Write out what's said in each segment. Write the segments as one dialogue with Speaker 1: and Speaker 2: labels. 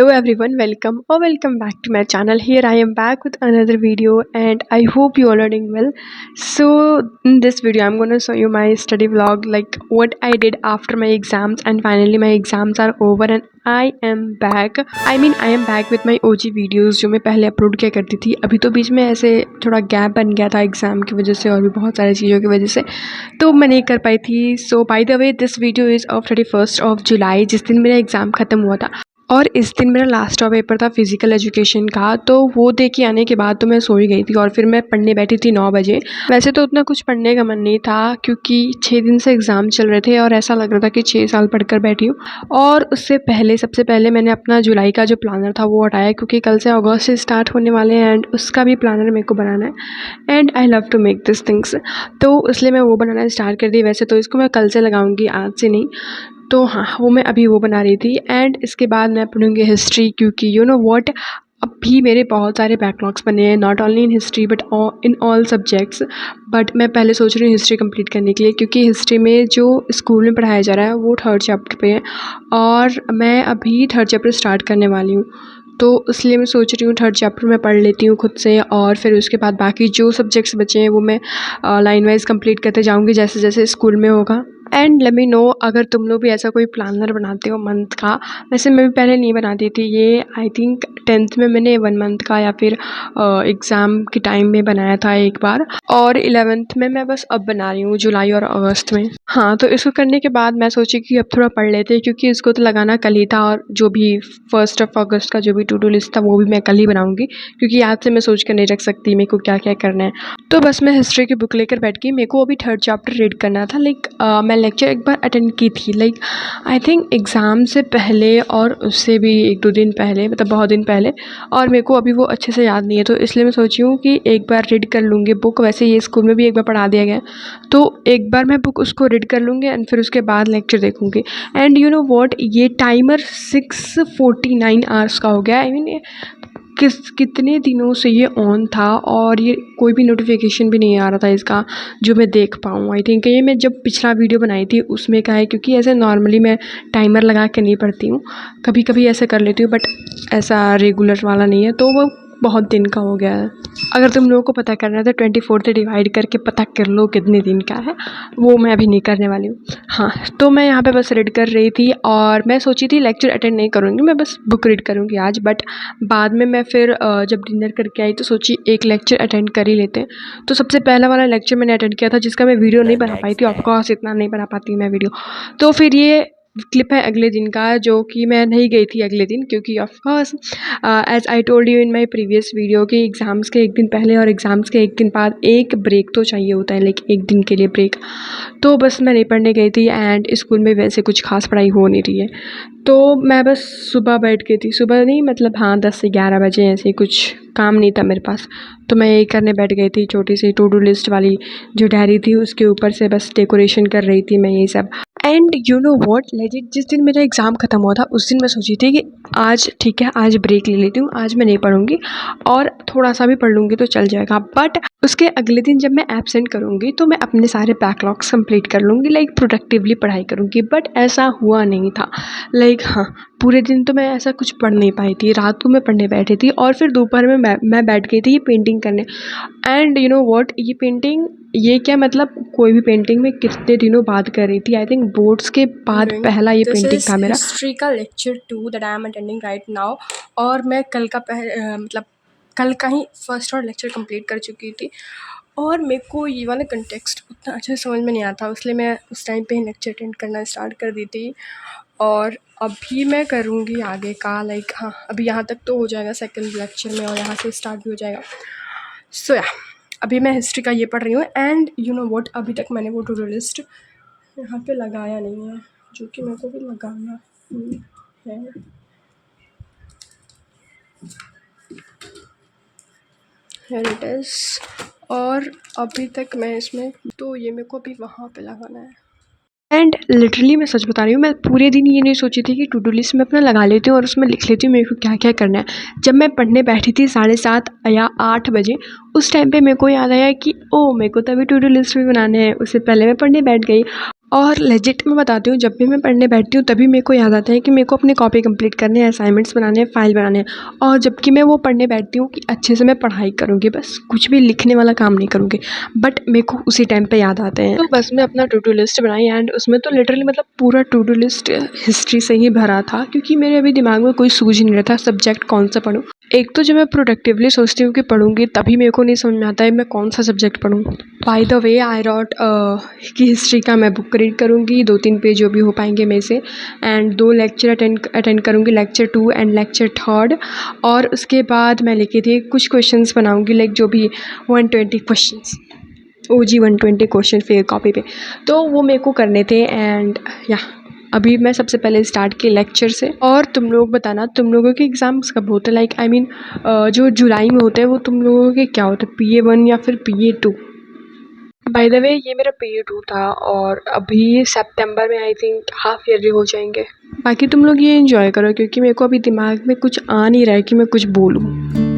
Speaker 1: Hello everyone, welcome back to my channel. Here I am back with another video and I hope you all are doing well. So in this video I'm going to show you my study vlog, like what I did after my exams, and finally my exams are over and I am back. I am back with my OG videos जो मैं पहले upload किया करती थी. अभी तो बीच में ऐसे थोड़ा गैप बन गया था एग्ज़ाम की वजह से और भी बहुत सारी चीज़ों की वजह से, तो मैं नहीं कर पाई थी. So by the way this video is of 31 July, जिस दिन मेरा एग्ज़ाम ख़त्म हुआ था और इस दिन मेरा लास्ट पेपर था फिज़िकल एजुकेशन का. तो वो दे के आने के बाद तो मैं सो ही गई थी और फिर मैं पढ़ने बैठी थी 9 बजे. वैसे तो उतना कुछ पढ़ने का मन नहीं था क्योंकि 6 दिन से एग्ज़ाम चल रहे थे और ऐसा लग रहा था कि 6 साल पढ़कर बैठी हूँ. और उससे पहले सबसे पहले मैंने अपना जुलाई का जो प्लानर था वो हटाया क्योंकि कल से अगस्त से स्टार्ट होने वाले हैं एंड उसका भी प्लानर मेरे को बनाना है and I love to make this things. तो इसलिए मैं वो बनाना स्टार्ट कर दी. वैसे तो इसको मैं कल से लगाऊंगी, आज से नहीं. तो हाँ, वो मैं अभी वो बना रही थी एंड इसके बाद मैं पढ़ूंगी हिस्ट्री क्योंकि यू नो व्हाट, अभी मेरे बहुत सारे बैकलॉग्स बने हैं, not only in history but in all subjects. But मैं पहले सोच रही हूँ हिस्ट्री कंप्लीट करने के लिए क्योंकि हिस्ट्री में जो स्कूल में पढ़ाया जा रहा है वो 3rd चैप्टर पे है और मैं अभी 3rd चैप्टर स्टार्ट करने वाली हूँ. तो इसलिए मैं सोच रही हूँ 3rd चैप्टर में पढ़ लेती हूँ खुद से और फिर उसके बाद बाकी जो सब्जेक्ट्स बचे हैं वो मैं लाइन वाइज कंप्लीट करते जाऊँगी जैसे जैसे स्कूल में होगा. एंड लेट मी नो अगर तुम लोग भी ऐसा कोई प्लानर बनाते हो मंथ का. वैसे मैं भी पहले नहीं बनाती थी ये, आई थिंक 10th में मैंने 1 मंथ का या फिर एग्ज़ाम के टाइम में बनाया था एक बार, और 11th में मैं बस अब बना रही हूँ जुलाई और अगस्त में. हाँ, तो इसको करने के बाद मैं सोची कि अब थोड़ा पढ़ लेते हैं क्योंकि इसको तो लगाना कल ही था और जो भी 1 अगस्त का जो भी टू डू लिस्ट था वो भी मैं कल ही बनाऊँगी क्योंकि आज से मैं सोच कर नहीं रख सकती मेरे को क्या क्या करना है. तो बस मैं हिस्ट्री की बुक लेकर बैठ गई. मेरे को अभी 3rd चैप्टर रीड करना था. मैं लेक्चर एक बार अटेंड की थी, आई थिंक एग्ज़ाम से पहले और उससे भी 1-2 दिन पहले, मतलब बहुत दिन पहले, और मेरे को अभी वो अच्छे से याद नहीं है. तो इसलिए मैं सोची हूँ कि एक बार रीड कर लूँगी बुक. वैसे ये स्कूल में भी एक बार पढ़ा दिया गया तो एक बार मैं बुक उसको रीड कर लूँगी एंड फिर उसके बाद लेक्चर देखूँगी. एंड यू नो व्हाट, ये टाइमर 6:49 आवर्स का हो गया. कितने दिनों से ये ऑन था और ये कोई भी नोटिफिकेशन भी नहीं आ रहा था इसका जो मैं देख पाऊँ. आई थिंक ये मैं जब पिछला वीडियो बनाई थी उसमें का है क्योंकि ऐसे नॉर्मली मैं टाइमर लगा के नहीं पढ़ती हूँ, कभी कभी ऐसे कर लेती हूँ बट ऐसा रेगुलर वाला नहीं है. तो वो बहुत दिन का हो गया है. अगर तुम लोगों को पता करना है तो 24 से डिवाइड करके पता कर लो कितने दिन का है, वो मैं अभी नहीं करने वाली हूँ. हाँ, तो मैं यहाँ पे बस रीड कर रही थी और मैं सोची थी लेक्चर अटेंड नहीं करूँगी, मैं बस बुक रीड करूँगी आज. बट बाद में मैं फिर जब डिनर करके आई तो सोची एक लेक्चर अटेंड कर ही लेते हैं. तो सबसे पहला वाला लेक्चर मैंने अटेंड किया था जिसका मैं वीडियो नहीं बना पाई थी. ऑफकोर्स इतना नहीं बना पाती मैं वीडियो. तो फिर ये क्लिप है अगले दिन का जो कि मैं नहीं गई थी अगले दिन क्योंकि of course as I told you in my previous video कि एग्ज़ाम्स के एक दिन पहले और एग्ज़ाम्स के एक दिन बाद एक ब्रेक तो चाहिए होता है, लाइक एक दिन के लिए ब्रेक. तो बस मैं नहीं पढ़ने गई थी एंड स्कूल में वैसे कुछ खास पढ़ाई हो नहीं रही है. तो मैं बस सुबह बैठ गई थी, सुबह नहीं मतलब हाँ 10 से 11 बजे, ऐसे कुछ काम नहीं था मेरे पास तो मैं यही करने बैठ गई थी. छोटी सी टू डू लिस्ट वाली जो डायरी थी उसके ऊपर से बस डेकोरेशन कर रही थी मैं, यही सब. And you know what, legit जिस दिन मेरा एग्ज़ाम ख़त्म हुआ था उस दिन मैं सोची थी कि आज ठीक है, आज ब्रेक ले लेती हूँ, आज मैं नहीं पढ़ूँगी और थोड़ा सा भी पढ़ लूँगी तो चल जाएगा. बट उसके अगले दिन जब मैं एब्सेंट करूँगी तो मैं अपने सारे बैकलॉग्स कंप्लीट कर लूँगी, लाइक प्रोडक्टिवली पढ़ाई करूँगी. बट ऐसा हुआ नहीं था. हाँ, पूरे दिन तो मैं ऐसा कुछ पढ़ नहीं पाई थी. रात को मैं पढ़ने बैठी थी और फिर दोपहर में मैं बैठ गई थी ये पेंटिंग करने. एंड यू नो व्हाट, ये पेंटिंग, ये क्या मतलब कोई भी पेंटिंग में कितने दिनों बाद कर रही थी. आई थिंक बोर्ड्स के बाद पहला ये पेंटिंग था मेरा.
Speaker 2: हिस्ट्री का lecture 2 that I am attending right now. और मैं कल का मतलब कल का ही फर्स्ट और लेक्चर कंप्लीट कर चुकी थी और मेरे को ये वाला कंटेक्स्ट उतना अच्छे से समझ में नहीं आता, इसलिए मैं उस टाइम पे ही लेक्चर अटेंड करना स्टार्ट कर दी थी. और अभी मैं करूँगी आगे का, लाइक हाँ अभी यहाँ तक तो हो जाएगा सेकंड लेक्चर में और यहाँ से स्टार्ट भी हो जाएगा. सो या अभी मैं हिस्ट्री का ये पढ़ रही हूँ. एंड यू नो व्हाट, अभी तक मैंने वो टू डू लिस्ट यहाँ पे लगाया नहीं है जो कि मेरे को भी लगाना है. Here it is. और अभी तक मैं इसमें, तो ये मेरे को अभी वहाँ पे लगाना है.
Speaker 1: एंड लिटरली मैं सच बता रही हूँ, मैं पूरे दिन ये नहीं सोची थी कि टू डू लिस्ट में अपना लगा लेती हूँ और उसमें लिख लेती हूँ मेरे को क्या क्या करना है. जब मैं पढ़ने बैठी थी 7:30 या 8 बजे, उस टाइम पे मेरे को याद आया कि ओ मेरे को तो अभी टू डू लिस्ट भी बनाने हैं. उससे पहले मैं पढ़ने बैठ गई और लेजिट मैं बताती हूँ, जब भी मैं पढ़ने बैठती हूँ तभी मेरे को याद आता है कि मेरे को अपनी कॉपी कंप्लीट करने हैं, असाइनमेंट्स बनाने हैं, फाइल बनाने हैं। और जबकि मैं वो पढ़ने बैठती हूँ कि अच्छे से मैं पढ़ाई करूँगी, बस कुछ भी लिखने वाला काम नहीं करूँगी, बट मेरे को उसी टाइम पे याद आते हैं। तो बस मैं अपना टू डू लिस्ट बनाई एंड उसमें तो लिटरली मतलब पूरा टू डू लिस्ट हिस्ट्री से ही भरा था, क्योंकि मेरे अभी दिमाग में कोई सूझ नहीं रहा था सब्जेक्ट कौन सा पढूं। एक तो जब मैं प्रोडक्टिवली सोचती हूँ कि पढ़ूंगी, तभी मेरे को नहीं समझ में आता है मैं कौन सा सब्जेक्ट पढूं। By the way I wrote कि हिस्ट्री का मैं बुक रीड करूँगी, 2-3 पेज जो भी हो पाएंगे मेरे से, एंड 2 लेक्चर अटेंड करूँगी, लेक्चर 2 एंड लेक्चर 3। और उसके बाद मैं लिखी थी कुछ क्वेश्चंस बनाऊँगी, लाइक जो भी 120 questions, OG 120 question fair copy पे, तो वो मेरे को करने थे। एंड या अभी मैं सबसे पहले स्टार्ट की लेक्चर से। और तुम लोग बताना तुम लोगों के एग्ज़ाम्स कब होते हैं, लाइक आई मीन जो जुलाई में होते हैं वो तुम लोगों के क्या होते हैं, PA1 या फिर PA2? बाय द वे ये मेरा PA2 था और अभी सितंबर में आई थिंक हाफ ईयरली हो जाएंगे। बाकी तुम लोग ये एंजॉय करो, क्योंकि मेरे को अभी दिमाग में कुछ आ नहीं रहा है कि मैं कुछ बोलूँ।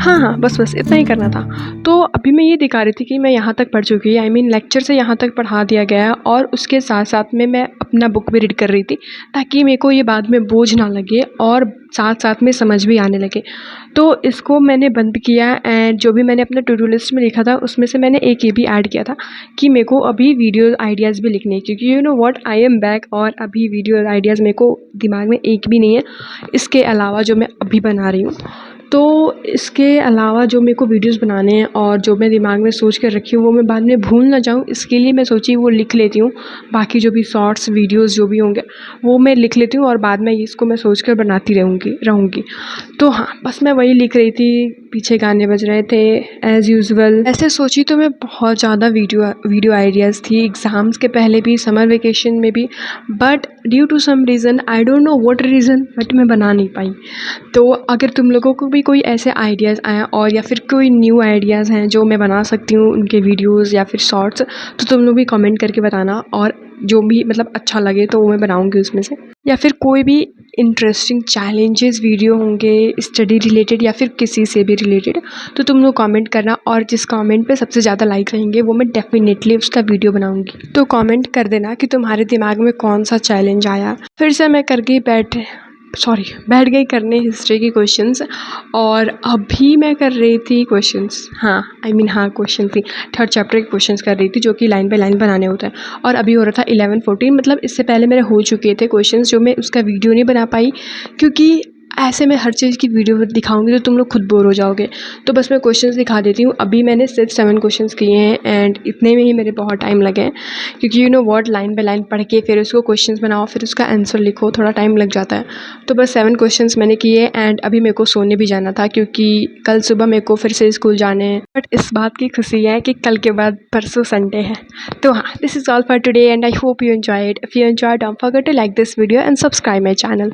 Speaker 1: हाँ, बस इतना ही करना था। तो अभी मैं ये दिखा रही थी कि मैं यहाँ तक पढ़ चुकी, आई मीन लेक्चर से यहाँ तक पढ़ा दिया गया है, और उसके साथ-साथ में मैं अपना बुक भी रीड कर रही थी, ताकि मेरे को ये बाद में बोझ ना लगे और साथ-साथ में समझ भी आने लगे। तो इसको मैंने बंद किया एंड जो भी मैंने अपने टू डू लिस्ट में लिखा था उसमें से मैंने एक ये भी ऐड किया था कि मेरे को अभी वीडियो आइडियाज़ भी लिखने हैं, क्योंकि you know what, I am back और अभी वीडियो आइडियाज़ मेरे को दिमाग में एक भी नहीं है, इसके अलावा जो मैं अभी बना रही हूँ। तो इसके अलावा जो मेरे को वीडियोज़ बनाने हैं और जो मैं दिमाग में सोच कर रखी हूँ वो मैं बाद में भूल ना जाऊँ, इसके लिए मैं सोची वो लिख लेती हूँ। बाकी जो भी शॉर्ट्स वीडियोज़ जो भी होंगे वो मैं लिख लेती हूँ और बाद में इसको मैं सोच कर बनाती रहूँगी। तो हाँ, बस मैं वही लिख रही थी, पीछे गाने बज रहे थे एज़ यूजुअल। ऐसे सोची तो मैं बहुत ज़्यादा वीडियो आइडियाज़ थी एग्ज़ाम्स के पहले भी, समर वेकेशन में भी, but due to some reason, I don't know what reason, but मैं बना नहीं पाई। तो अगर तुम लोगों को भी कोई ऐसे आइडियाज़ आएँ और या फिर कोई न्यू आइडियाज़ हैं जो मैं बना सकती हूँ उनके वीडियोज़ या फिर शॉर्ट्स, तो तुम लोग भी कमेंट करके बताना, और जो भी मतलब अच्छा लगे तो वो मैं बनाऊँगी उसमें से। या फिर कोई भी इंटरेस्टिंग चैलेंजेस वीडियो होंगे स्टडी रिलेटेड या फिर किसी से भी रिलेटेड, तो तुम लोग कमेंट करना, और जिस कमेंट पे सबसे ज़्यादा लाइक रहेंगे वो मैं डेफिनेटली उसका वीडियो बनाऊँगी। तो कमेंट कर देना कि तुम्हारे दिमाग में कौन सा चैलेंज आया। फिर से मैं बैठ गई करने हिस्ट्री के क्वेश्चंस, और अभी मैं कर रही थी क्वेश्चंस, क्वेश्चन थी, 3rd चैप्टर के क्वेश्चंस कर रही थी जो कि लाइन बाय लाइन बनाने होते हैं। और अभी हो रहा था 11-14, मतलब इससे पहले मेरे हो चुके थे क्वेश्चंस जो मैं उसका वीडियो नहीं बना पाई, क्योंकि ऐसे मैं हर चीज़ की वीडियो दिखाऊंगी तो तुम लोग खुद बोर हो जाओगे। तो बस मैं क्वेश्चंस दिखा देती हूँ। अभी मैंने सिर्फ 7 क्वेश्चंस किए हैं एंड इतने में ही मेरे बहुत टाइम लगे हैं, क्योंकि you know what, line by line पढ़ के फिर उसको क्वेश्चंस बनाओ, फिर उसका आंसर लिखो, थोड़ा टाइम लग जाता है। तो बस 7 क्वेश्चंस मैंने किए एंड अभी मेरे को सोने भी जाना था, क्योंकि कल सुबह मेरे को फिर से स्कूल जाने हैं। बट इस बात की खुशी है कि कल के बाद परसों संडे है। तो हाँ, this is all for today and I hope you enjoyed. If you enjoyed, don't forget to like this video and subscribe my channel.